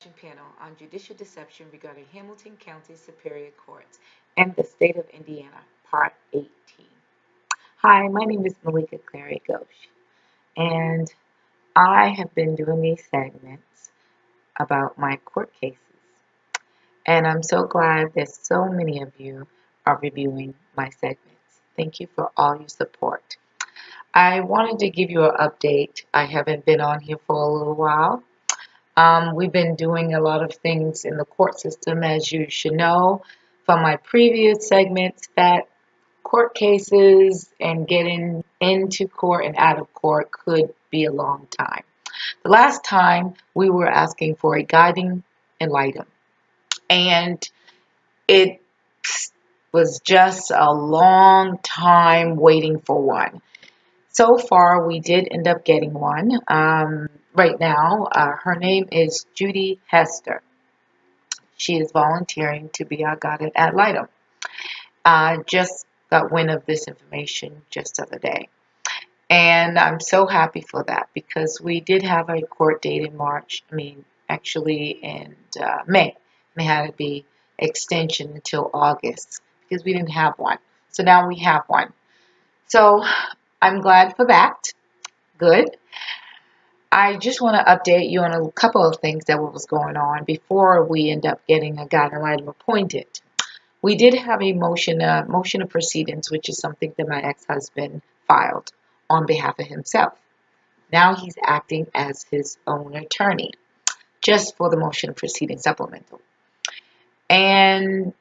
Panel on judicial deception regarding Hamilton County Superior Courts and the state of Indiana, Part 18. Hi, my name is Malika Clary-Ghosh, and I have been doing these segments about my court cases. And I'm so glad that so many of you are reviewing my segments. Thank you for all your support. I wanted to give you an update. I haven't been on here for a little while. We've been doing a lot of things in the court system, as you should know from my previous segments, that court cases and getting into court and out of court could be a long time. The last time we were asking for a guiding enlightenment, and it was just a long time waiting for one. So far, we did end up getting one. Right now, her name is Judy Hester. She is volunteering to be our guide ad litem. Just got wind of this information just the other day. And I'm so happy for that because we did have a court date in March. Actually in May. And it had to be extension until August because we didn't have one. So now we have one. So I'm glad for that. Good. I just want to update you on a couple of things that was going on before we end up getting a guiding item appointed. We did have a motion of proceedings, which is something that my ex-husband filed on behalf of himself. Now he's acting as his own attorney, just for the motion of proceeding supplemental. And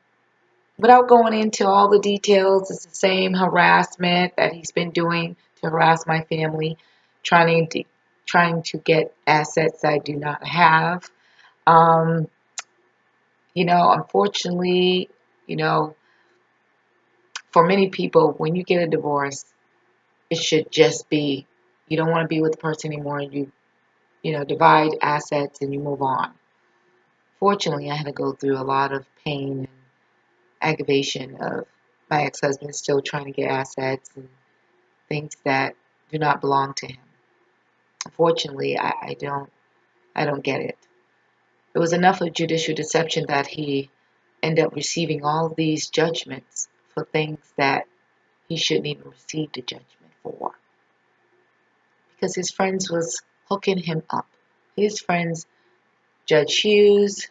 without going into all the details, it's the same harassment that he's been doing to harass my family, trying to get assets I do not have. Unfortunately, for many people, when you get a divorce, it should just be, you don't want to be with the person anymore, and you divide assets and you move on. Fortunately, I had to go through a lot of pain and aggravation of my ex-husband still trying to get assets and things that do not belong to him. Unfortunately, I don't get it. It was enough of judicial deception that he ended up receiving all these judgments for things that he shouldn't even receive the judgment for. Because his friends was hooking him up. His friends, Judge Hughes,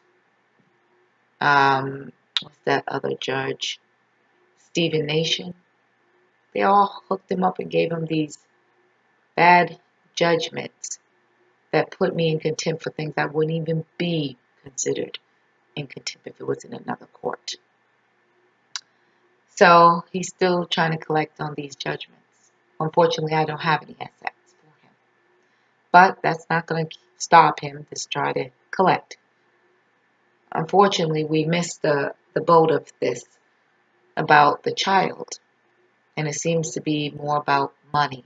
what's that other judge? Stephen Nation. They all hooked him up and gave him these bad judgments that put me in contempt for things that wouldn't even be considered in contempt if it was in another court. So he's still trying to collect on these judgments. Unfortunately, I don't have any assets for him. But that's not going to stop him to try to collect. Unfortunately, we missed the boat of this about the child. And it seems to be more about money,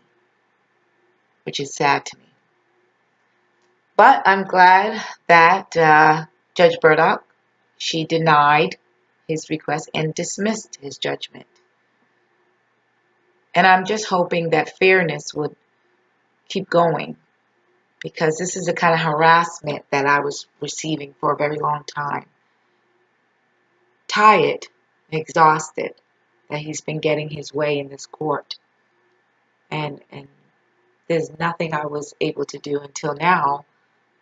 which is sad to me. But I'm glad that Judge Burdock, she denied his request and dismissed his judgment. And I'm just hoping that fairness would keep going, because this is the kind of harassment that I was receiving for a very long time. Tired, exhausted that he's been getting his way in this court. And there's nothing I was able to do until now.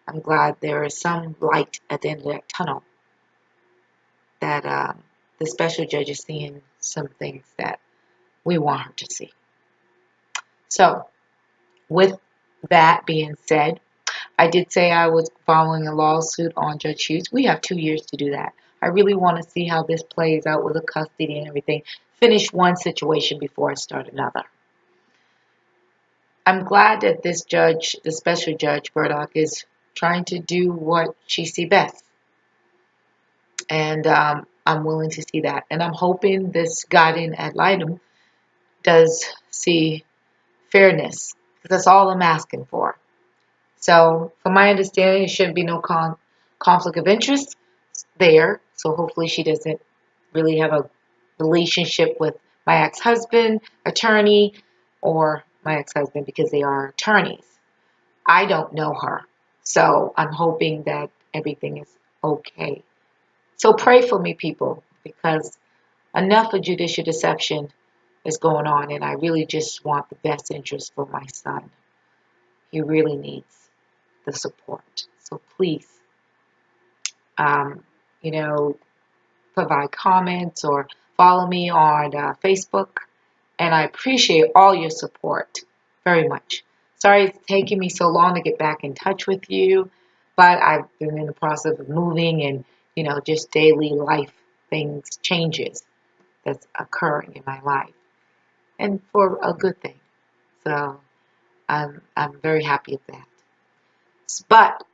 I'm glad there is some light at the end of that tunnel, that the special judge is seeing some things that we want her to see. So, with that being said, I did say I was following a lawsuit on Judge Hughes. We have 2 years to do that. I really want to see how this plays out with the custody and everything. Finish one situation before I start another. I'm glad that this judge, the special judge, Burdock, is trying to do what she sees best. And I'm willing to see that. And I'm hoping this guiding ad litem does see fairness. That's all I'm asking for. So, from my understanding, there shouldn't be no conflict of interest there. So, hopefully, she doesn't really have a relationship with my ex-husband, attorney, or my ex-husband, because they are attorneys. I don't know her. So, I'm hoping that everything is okay. So pray for me, people, because enough of judicial deception is going on, and I really just want the best interest for my son. He really needs the support. So please, um, you know, provide comments or follow me on Facebook. And I appreciate all your support very much. Sorry it's taking me so long to get back in touch with you, but I've been in the process of moving and, just daily life things, changes that's occurring in my life, and for a good thing. So I'm very happy with that. But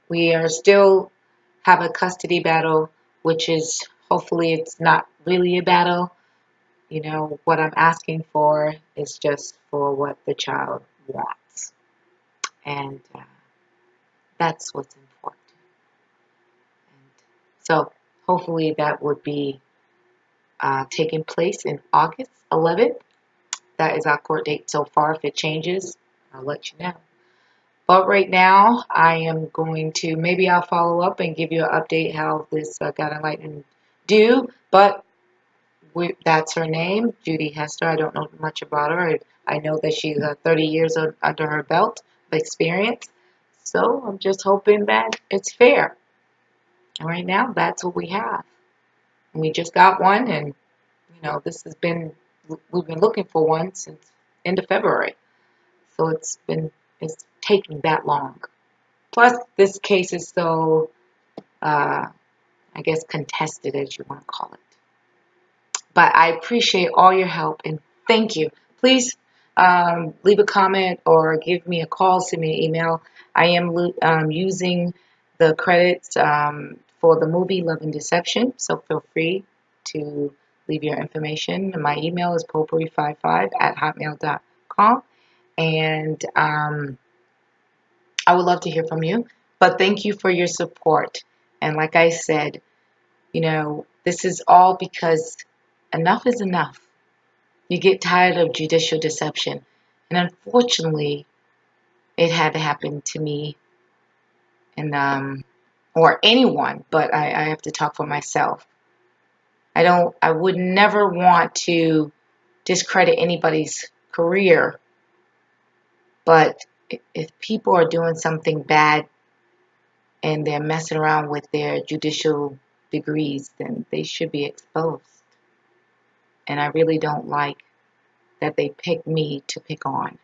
we are still have a custody battle, which is hopefully it's not really a battle. What I'm asking for is just for what the child wants. And that's what's important. And so hopefully that would be taking place in August 11th. That is our court date so far. If it changes, I'll let you know. But right now, I am going to, maybe I'll follow up and give you an update how this got enlightened do. But that's her name, Judy Hester. I don't know much about her. I know that she's 30 years under her belt of experience. So I'm just hoping that it's fair. And right now, that's what we have. And we just got one, and we've been looking for one since end of February. So it's taking that long. Plus, this case is so, I guess, contested, as you want to call it. But I appreciate all your help, and thank you. Please leave a comment or give me a call, send me an email. I am using the credits for the movie Love and Deception, so feel free to leave your information. My email is potpourri55@hotmail.com, and I would love to hear from you. But thank you for your support. And like I said, this is all because enough is enough. You get tired of judicial deception. And unfortunately, it had to happen to me and or anyone, but I have to talk for myself. I would never want to discredit anybody's career, but if people are doing something bad and they're messing around with their judicial degrees, then they should be exposed. And I really don't like that they pick me to pick on.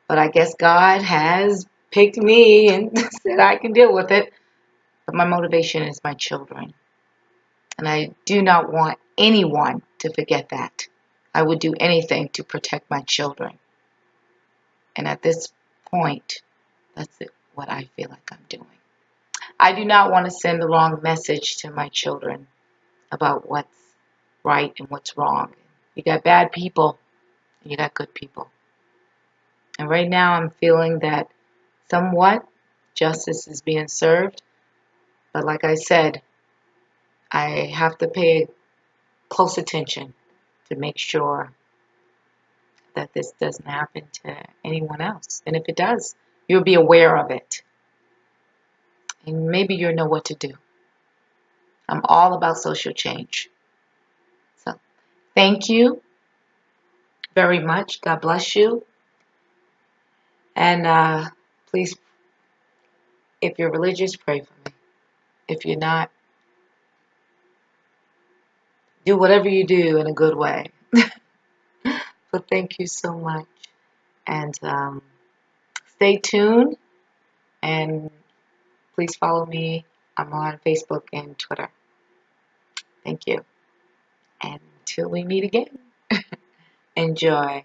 But I guess God has picked me and said I can deal with it. But my motivation is my children. And I do not want anyone to forget that. I would do anything to protect my children. And at this point, that's what I feel like I'm doing. I do not want to send the wrong message to my children about what's right and what's wrong. You got bad people, and you got good people. And right now I'm feeling that somewhat justice is being served. But like I said, I have to pay close attention to make sure that this doesn't happen to anyone else. And if it does, you'll be aware of it. And maybe you'll know what to do. I'm all about social change. So thank you very much. God bless you. And please, if you're religious, pray for me. If you're not, do whatever you do in a good way. But thank you so much. And stay tuned. And please follow me. I'm on Facebook and Twitter. Thank you. And until we meet again, enjoy.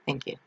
Thank you.